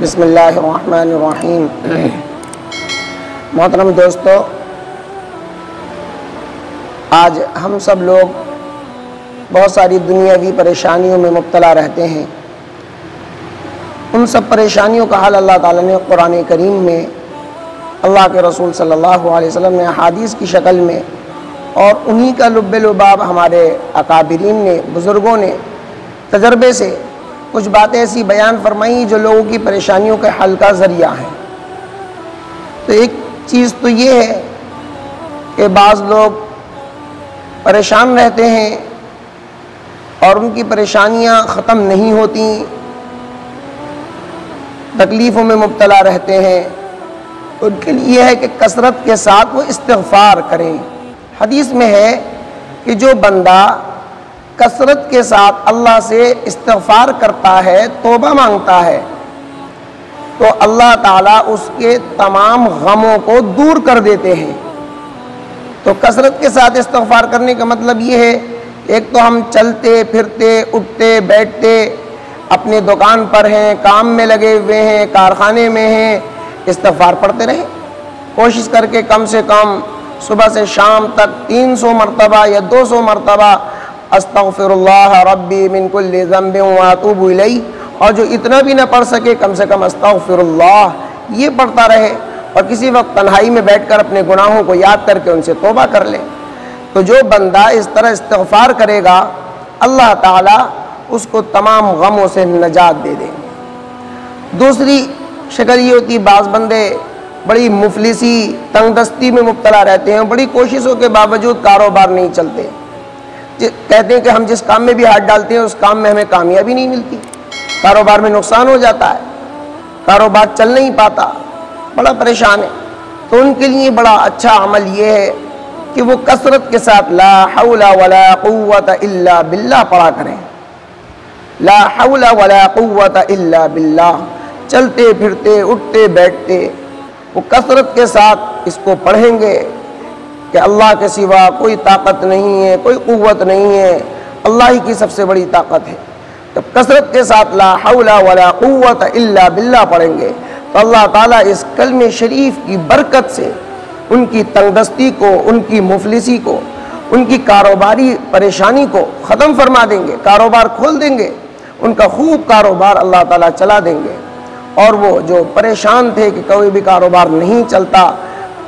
بسم اللہ الرحمن الرحیم۔ محترم دوستو، آج ہم سب لوگ بہت ساری دنیاوی پریشانیوں میں مبتلا رہتے ہیں۔ ان سب پریشانیوں کا حل اللہ تعالیٰ نے قرآن کریم میں، اللہ کے رسول صلی اللہ علیہ وسلم نے احادیث کی شکل میں، اور انہی کا لب لباب ہمارے اکابرین نے، بزرگوں نے تجربے سے کچھ باتیں ایسی بیان فرمائی جو لوگوں کی پریشانیوں کے حل کا ذریعہ ہیں۔ تو ایک چیز تو یہ ہے کہ بعض لوگ پریشان رہتے ہیں اور ان کی پریشانیاں ختم نہیں ہوتی، تکلیفوں میں مبتلا رہتے ہیں۔ ان کے لیے ہے کہ کثرت کے ساتھ وہ استغفار کریں۔ حدیث میں ہے کہ جو بندہ کثرت کے ساتھ اللہ سے استغفار کرتا ہے، توبہ مانگتا ہے، تو اللہ تعالیٰ اس کے تمام غموں کو دور کر دیتے ہیں۔ تو کثرت کے ساتھ استغفار کرنے کا مطلب یہ ہے، ایک تو ہم چلتے پھرتے اٹھتے بیٹھتے اپنے دکان پر ہیں، کام میں لگے ہوئے ہیں، کارخانے میں ہیں، استغفار پڑھتے رہیں۔ کوشش کر کے کم سے کم صبح سے شام تک 300 مرتبہ یا 200 مرتبہ استغفر اللہ ربی من کل ذنب واتوب الیہ، اور جو اتنا بھی نہ پڑھ سکے کم سے کم استغفر اللہ یہ پڑھتا رہے، اور کسی وقت تنہائی میں بیٹھ کر اپنے گناہوں کو یاد کر کے ان سے توبہ کر لے۔ تو جو بندہ اس طرح استغفار کرے گا، اللہ تعالیٰ اس کو تمام غموں سے نجات دے دیں گے۔ دوسری شکل یہ ہوتی ہے، بعض بندے بڑی مفلسی تنگ دستی میں مبتلا رہتے ہیں، بڑی کوششوں کے باوجود کاروبار نہیں چلتے، کہتے ہیں کہ ہم جس کام میں بھی ہاتھ ڈالتے ہیں اس کام میں ہمیں کامیابی نہیں ملتی، کاروبار میں نقصان ہو جاتا ہے، کاروبار چل نہیں پاتا، بڑا پریشان ہے۔ تو ان کے لیے بڑا اچھا عمل یہ ہے کہ وہ کثرت کے ساتھ لا حول ولا قوت الا باللہ پڑھا کریں۔ لا حول ولا قوت الا باللہ، چلتے پھرتے اٹھتے بیٹھتے وہ کثرت کے ساتھ اس کو پڑھیں گے کہ اللہ کے سوا کوئی طاقت نہیں ہے، کوئی قوت نہیں ہے، اللہ ہی کی سب سے بڑی طاقت ہے۔ جب کثرت کے ساتھ لا حول ولا قوت الا باللہ پڑھیں گے تو اللہ تعالیٰ اس کلمہ شریف کی برکت سے ان کی تنگ دستی کو، ان کی مفلسی کو، ان کی کاروباری پریشانی کو ختم فرما دیں گے، کاروبار کھول دیں گے، ان کا خوب کاروبار اللہ تعالیٰ چلا دیں گے۔ اور وہ جو پریشان تھے کہ کوئی بھی کاروبار نہیں چلتا،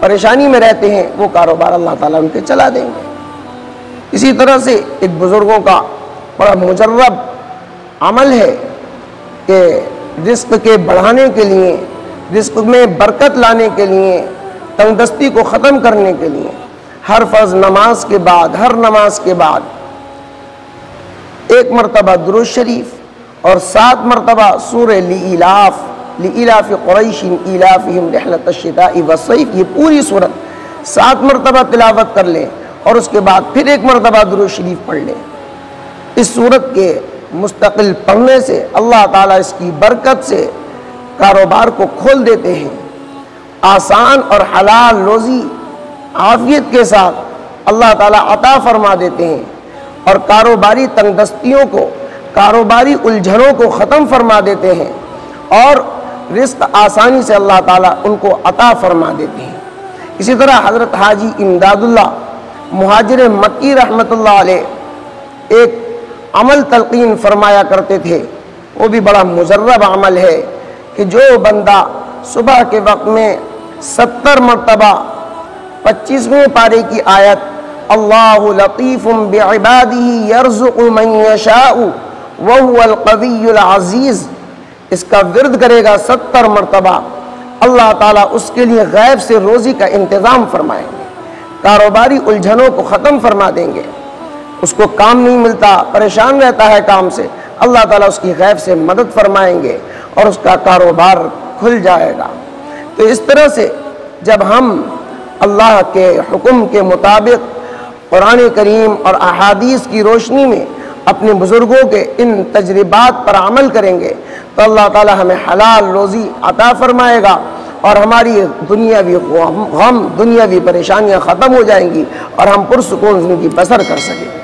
پریشانی میں رہتے ہیں، وہ کاروبار اللہ تعالیٰ ان کے چلا دیں گے۔ اسی طرح سے ایک بزرگوں کا بڑا مجرب عمل ہے کہ رزق کے بڑھانے کے لیے، رزق میں برکت لانے کے لیے، تنگ دستی کو ختم کرنے کے لیے ہر فرض نماز کے بعد، ہر نماز کے بعد 1 مرتبہ درود شریف اور 7 مرتبہ سورہ لإلاف قریش إیلافہم رحلۃ الشتاء والصیف، یہ پوری سورت 7 مرتبہ تلاوت کر لیں اور اس کے بعد پھر 1 مرتبہ درود شریف پڑھ لیں۔ اس سورت کے مستقل پڑھنے سے اللہ تعالیٰ اس کی برکت سے کاروبار کو کھول دیتے ہیں، آسان اور حلال روزی عافیت کے ساتھ اللہ تعالیٰ عطا فرما دیتے ہیں، اور کاروباری تنگ دستیوں کو، کاروباری الجھنوں کو ختم فرما دیتے ہیں، اور رزق آسانی سے اللہ تعالیٰ ان کو عطا فرما دیتے ہیں۔ اسی طرح حضرت حاجی امداد اللہ مہاجر مکی رحمۃ اللہ علیہ ایک عمل تلقین فرمایا کرتے تھے، وہ بھی بڑا مجرب عمل ہے کہ جو بندہ صبح کے وقت میں 70 مرتبہ 25ویں پارے کی آیت اللہ لطیف بعبادہ یرزق من یشاء وہو القوی العزیز، اس کا ورد کرے گا 70 مرتبہ، اللہ تعالیٰ اس کے لیے غیب سے روزی کا انتظام فرمائیں گے، کاروباری الجھنوں کو ختم فرما دیں گے۔ اس کو کام نہیں ملتا، پریشان رہتا ہے کام سے، اللہ تعالیٰ اس کی غیب سے مدد فرمائیں گے اور اس کا کاروبار کھل جائے گا۔ تو اس طرح سے جب ہم اللہ کے حکم کے مطابق قرآن کریم اور احادیث کی روشنی میں اپنے بزرگوں کے ان تجربات پر عمل کریں گے تو اللہ تعالیٰ ہمیں حلال روزی عطا فرمائے گا، اور ہماری دنیاوی غم، دنیاوی پریشانیاں ختم ہو جائیں گی، اور ہم پرسکون زندگی بسر کر سکیں گے۔